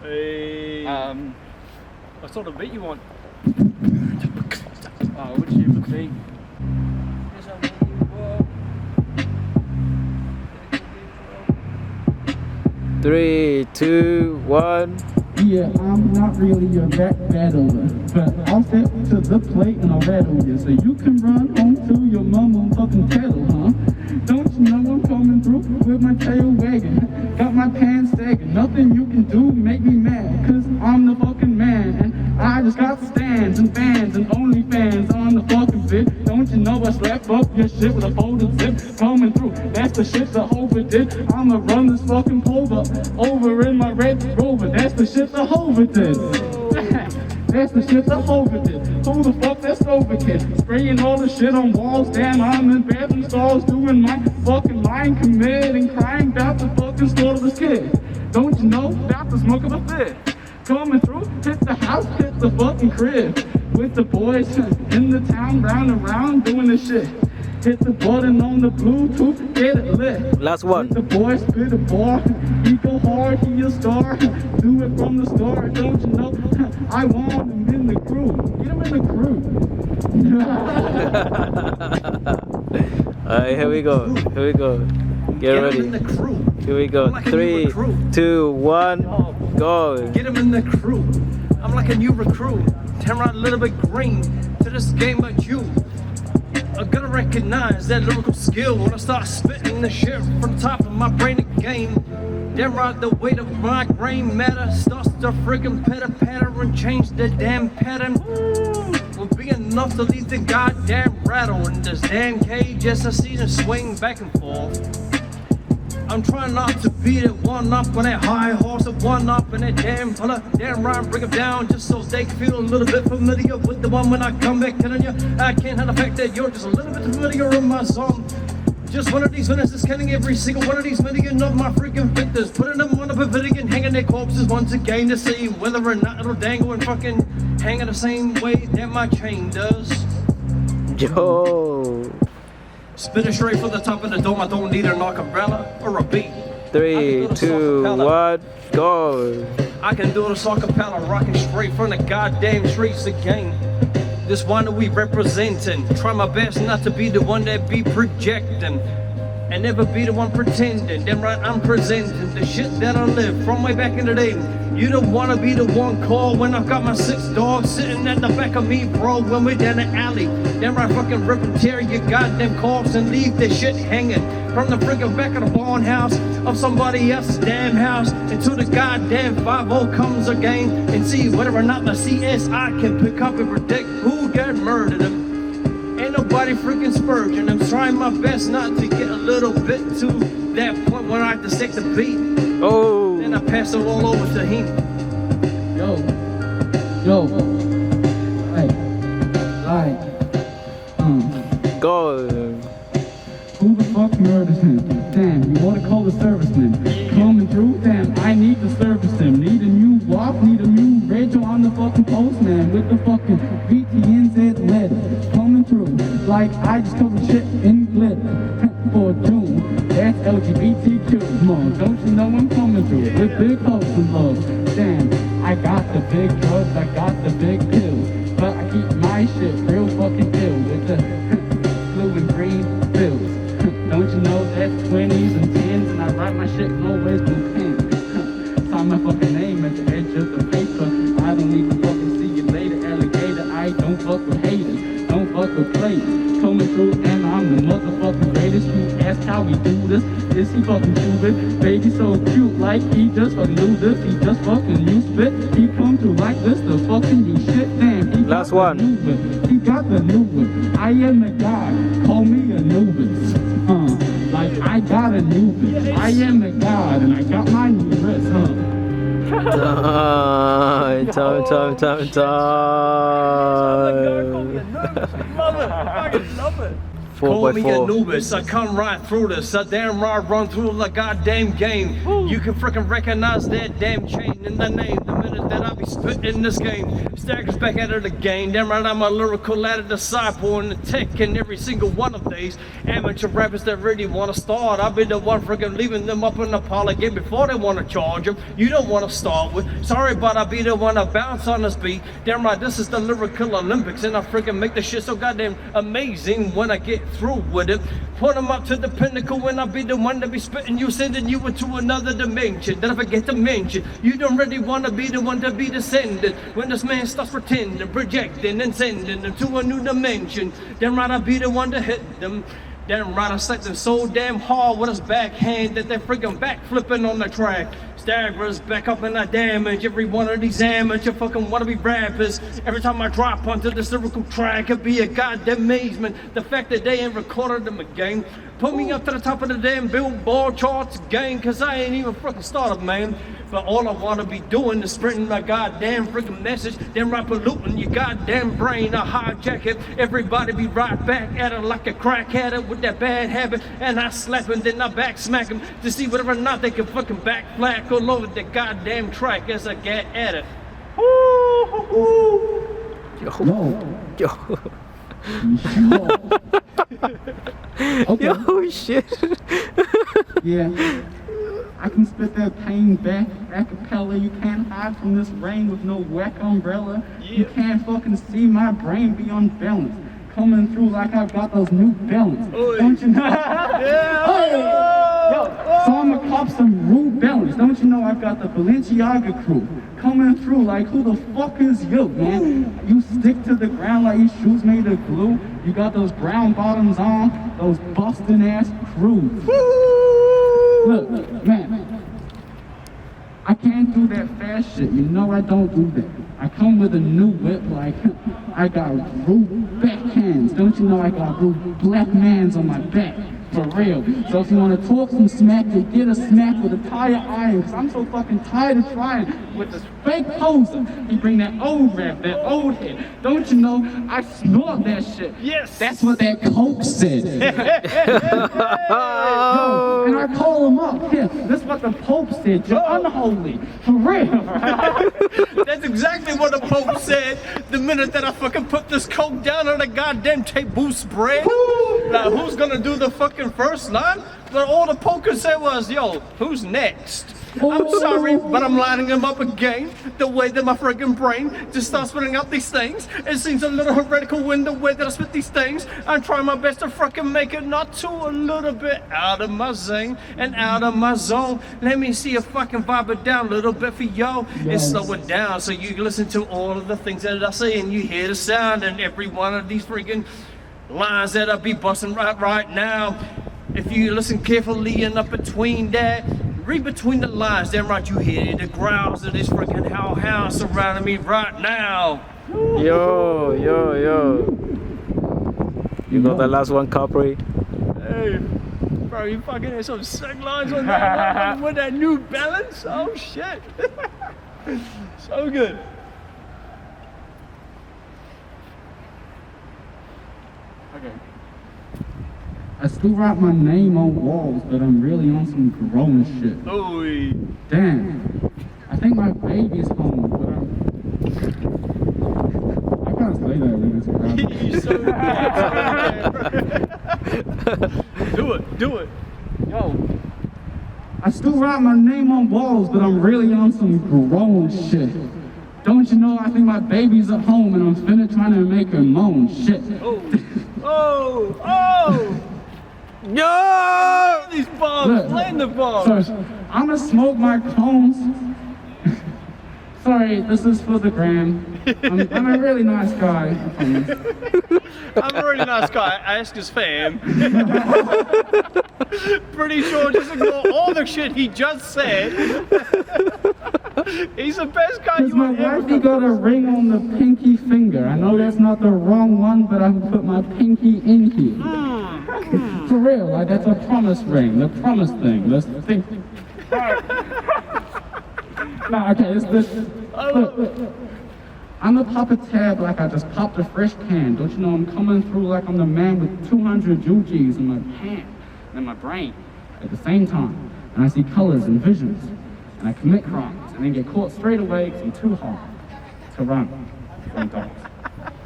Hey. What sort of beat you want? Oh, which you would be? 3, 2, 1. Yeah, I'm not really a battler, but I'll step to the plate and I'll rattle you. So you can run home to your mama and fucking kettle, huh? Don't you know I'm coming through with my tail wagging? Got my pants sagging, nothing you can do make me mad, cause I'm the fucking man. And I just got stands and fans and only fans on the fucking bit. Don't you know I slap up your shit with a folded zip? Coming through, that's the shit the Hova did. I'ma run this fucking plover over in my Red Rover. That's the shit the Hova did. That's the shit the Hova did. Who the fuck that's over kid? Spraying all the shit on walls. Damn, I'm in bathroom stalls doing my fucking line, committing crime about the fucking slaughterless kid. Don't you know about the smoke of a fit? Coming through, hit the house, hit the fucking crib. With the boys in the town, round and round doing the shit. Hit the button on the Bluetooth, get it lit. Last one. With the boy spit a bar, he go hard, he a star. Do it from the start, don't you know? I want him in the crew. Get him in the crew. Alright, here we go. Here we go. Get ready. In the crew. Here we go. Like a 3, new recruit. 2, 1, go. Get him in the crew. I'm like a new recruit. Turn around a little bit green to this game like you. I gotta recognize that lyrical skill when I start spitting the shit from the top of my brain again. Damn right, the weight of my brain matter starts to friggin' patter and change the damn pattern. Will be enough to leave the goddamn rattle in this damn cage as I see them swing back and forth. I'm trying not to beat it one up on that high horse, and one up in that damn fella. Damn right, bring them down just so they can feel a little bit familiar with the one when I come back telling you. I can't have the fact that you're just a little bit familiar in my song. Just one of these witnesses killing every single one of these million of my freaking victims, putting them on a pavilion, hanging their corpses once again to see whether or not it'll dangle and fucking hang in the same way that my chain does. Yo. Spit it straight from the top of the dome. I don't need an umbrella or a beat. 3, 2, 1, go. I can do this acapella, rocking straight from the goddamn streets again. This one that we representing. Try my best not to be the one that be projecting, and never be the one pretending. Damn right, I'm presenting the shit that I live from way back in the day. You don't wanna be the one called when I got my 6 dogs sitting at the back of me, bro, when we're down the alley. Damn right, fucking rip and tear your goddamn corpse and leave this shit hanging from the friggin' back of the barn house of somebody else's damn house until the goddamn 5-0 comes again and see whether or not the CSI can pick up and predict who got murdered. Ain't nobody freaking spurging. I'm trying my best not to get a little bit to that point where I dissect the beat. Oh. Then I pass it all over to him. Yo, Go. who the fuck murdered him? Damn, you wanna call the serviceman? Coming through, damn, I need to service him. Need a new walk, need a new radio on the fucking postman with the fucking VTNZ letter. Coming through, like I just covered shit in glitter. For June, that's LGBTQ. Come on, don't you know I'm coming through with big hopes and love. Damn, I got the big drugs, I got the big pills, but I keep my shit real fucking ill with the blue and green bills. Don't you know that's 20s and 10s, and I write my shit in always blue pen. Sign my fucking name at the edge of the paper. I don't need to fucking see you later, alligator. I don't fuck with haters, don't fuck with players. Coming through and I'm the motherfucking greatest. You ask how we do this, is he fucking stupid? Baby so cute, like he just fucking do this. He just fucking you spit, he come through like this, the fucking you shit. Damn, he Last got one. the new one. He got the new one. I am the guy, call me Anubis. Like I got a new bitch. I am the god and I got my new wrist, Time. Love it. Fucking love it. Call me 4x4. Anubis, I come right through this. I damn right run through the goddamn game. You can freaking recognize that damn chain in the name. The minute that I be spitting this game, Straggrah's back out of the game. Damn right, I'm a lyrical out of disciple and the tech in every single one of these amateur rappers that really want to start. I'll be the one freaking leaving them up in the pile again before they want to charge them. You don't want to start with. Sorry, but I'll be the one to bounce on this beat. Damn right, this is the lyrical Olympics, and I freaking make the shit so goddamn amazing when I get through with it. Put them up to the pinnacle when I be the one to be spitting you, sending you into another dimension. Then I forget to mention, you don't really want to be the one to be descended. When this man starts pretending, projecting, and sending them to a new dimension. Then right, I be the one to hit them. Damn right, I set them so damn hard with his backhand that they're freaking back flipping on the track. Straggrah's back up and I damage every one of these amateur fucking wannabe rappers. Every time I drop onto this lyrical track, it'd be a goddamn amazement. The fact that they ain't recorded them again. Put me up to the top of the damn Billboard charts again, cause I ain't even fucking started, man. But all I wanna be doing is spreading my goddamn freaking message. Then right polluting your goddamn brain. I hijack it. Everybody be right back at it like a crack at it with that bad habit. And I slap him, then I back smack him to see whether or not they can fucking back flack all over the goddamn track as I get at it. Ooh. Yo. Okay. Yo, shit. Yeah. I can spit that pain back, acapella. You can't hide from this rain with no whack umbrella. You can't fucking see my brain be unbalanced. Coming through like I've got those new balance. Don't you know? Yo, so I'ma cop some rude balance. Don't you know I've got the Balenciaga crew coming through like who the fuck is you, man? You stick to the ground like your shoes made of glue. You got those brown bottoms on, those bustin' ass crews. Look, man, I can't do that fast shit. You know I don't do that. I come with a new whip like I got rude backhands. Don't you know I got rude black mans on my back? For real. So if you want to talk some smack, you get a smack with a tire iron. Cause I'm so fucking tired of trying with this fake poser. You bring that old rap, that old hit. Don't you know I snort that shit? Yes. That's what that coke said. Yo, and I call him up. Here, this is what the Pope said. You're unholy. For real. That's exactly what the Pope said the minute that I fucking put this coke down on the goddamn table spread. Now who's gonna do the fucking first line? But all the Pope could say was, yo, who's next? I'm sorry, but I'm lining them up again. The way that my friggin' brain just starts spitting out these things. It seems a little heretical in the way that I spit these things. I'm trying my best to fucking make it not too a little bit out of my zone and out of my zone. Let me see if I can vibe it down a little bit for yo and slow it down so you can listen to all of the things that I say and you hear the sound in every one of these friggin' lines that I be busting right now. If you listen carefully and up between that, read between the lines, then right you hear the growls of this freaking hellhound surrounding me right now. Yo. You got that last one, Capri? Hey, bro, you fucking had some sick lines on that one with that new balance. Oh shit. So good. Okay. I still write my name on walls, but I'm really on some grown shit. Oh, Damn. I think my baby's home, but I can't say that when it's around. you're so good. Do it. Yo. I still write my name on walls, but I'm really on some grown shit. Don't you know I think my baby's at home and I'm finna trying to make her moan shit. Oh! Yo! These bombs, land the bombs. So, I'ma smoke my cones. Sorry, this is for the gram. I'm a really nice guy, I promise. I'm a really nice guy. Ask his fam. Pretty sure just ignore all the shit he just said. He's the best guy Cause you my ever. wifey got a ring on the pinky finger. I know that's not the wrong one, but I put my pinky in here. For real, like that's a promise ring, the promise thing. Let's think. Nah, okay, it's this. Look. I'ma pop a tab like I just popped a fresh can. Don't you know I'm coming through like I'm the man with 200 UGs in my hand and in my brain at the same time. And I see colors and visions. And I commit crimes and then get caught straight away because I'm too hard to run from dogs.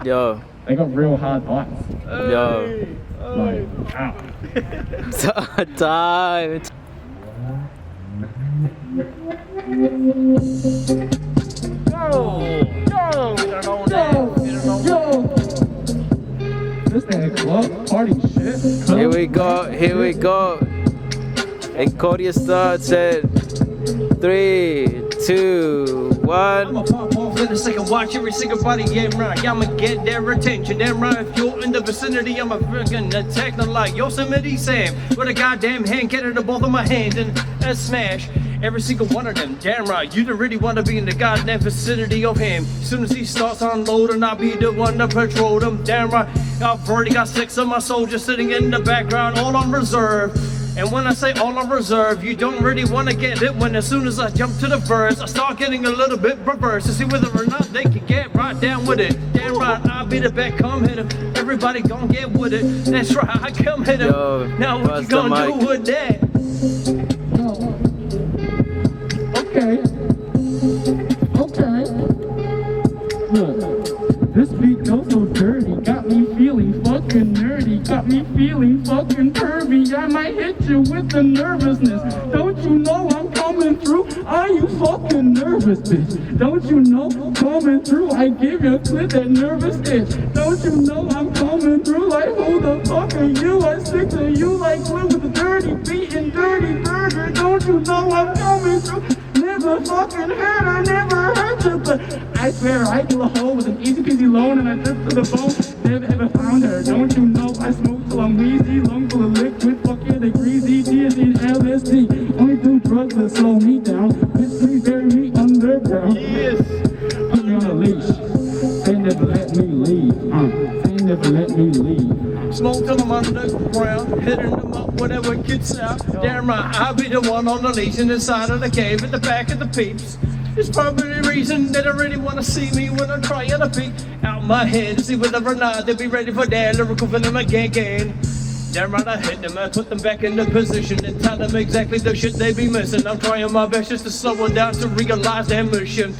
Yo, They got real hard bites. yo. Like, ow. Time. Yo! This that club party shit. Here we go, here we go. And Cody starts at 3, 2, 1. I'ma pop off in a second, watch every single body get right. I'ma get their attention, damn right. If you're in the vicinity, I'ma freaking attack them like Yosemite Sam. With a goddamn hand cannon to both of my hands and smash every single one of them. Damn right, you don't really wanna be in the goddamn vicinity of him. As soon as he starts unloading, I'll be the one to patrol them. Damn right, I've already got 6 of my soldiers sitting in the background, all on reserve. And when I say all on reserve, you don't really want to get it when as soon as I jump to the verse, I start getting a little bit perverse to see whether or not they can get right down with it. Damn right, I'll be the back, come hit 'em. Everybody gon' get with it. That's right, I come hit 'em. Yo, Now what you Buster gonna do Mike. with that? Okay. Okay. Look, this beat goes so dirty, got me feeling fucking nerdy, got me feeling fucking pervy. I might hit you with the nervousness. Don't you know I'm coming through? Are you fucking nervous, bitch? Don't you know coming through? I give your clit that nervous itch. Don't you know I'm coming through? Like who the fuck are you? I stick to you like glue with a dirty beat and dirty burger. Don't you know I'm coming through? Never fucking heard, I never heard you, but I swear I kill a hole with an easy peasy loan and I drip to the bone. Never ever found her. Don't you know I smoke till I'm wheezy, lung full of liquid, fuck yeah, they greasy, DSD and LSD. Only do drugs that slow me down. Bitch, please bury me underground. Yes. Put me on a leash. They never let me leave. They never let me leave. Smoke till I'm underground, hitting them up whenever it gets out. Damn right, I'll be the one on the leash in the side of the cave at the back of the peeps. It's probably the reason they don't really want to see me when I'm trying to peek out my head to see whether or not they'll be ready for their lyrical venom again. Damn right, I hit them, I put them back in the position and tell them exactly the shit they be missing. I'm trying my best just to slow them down to realize their mission.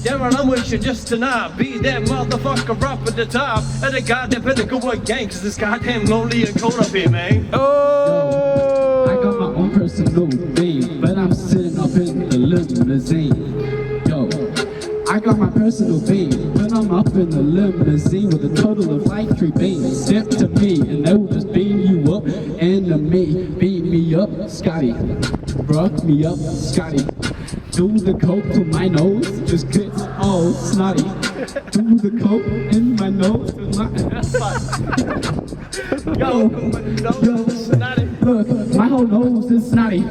Damn right, I'm wishing just to not be that motherfucker up at the top of the goddamn pinnacle of gang, cause it's goddamn lonely and cold up here, man. Oh! I got my own personal babe, but I'm sitting up in the limousine. Yo, I got my personal babe, but I'm up in the limousine with a total of like 3 babes. Step to me and they will just beam you up. Enemy, beat me up, Scotty. Rock me up, Scotty. Do the coke to my nose, just gets all snotty. Do the coke in my nose, look, my whole nose is snotty.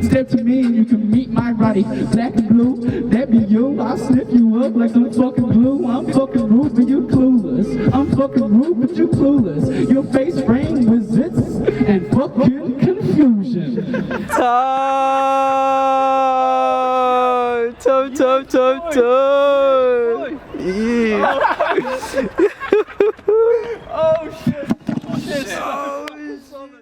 Step to me and you can meet my Roddy. Black and blue, that be you. I'll sniff you up like some fucking glue. I'm fucking rude, but you clueless. I'm fucking rude, but you clueless. Your face framed with zits and fucking confusion. Time. Yeah.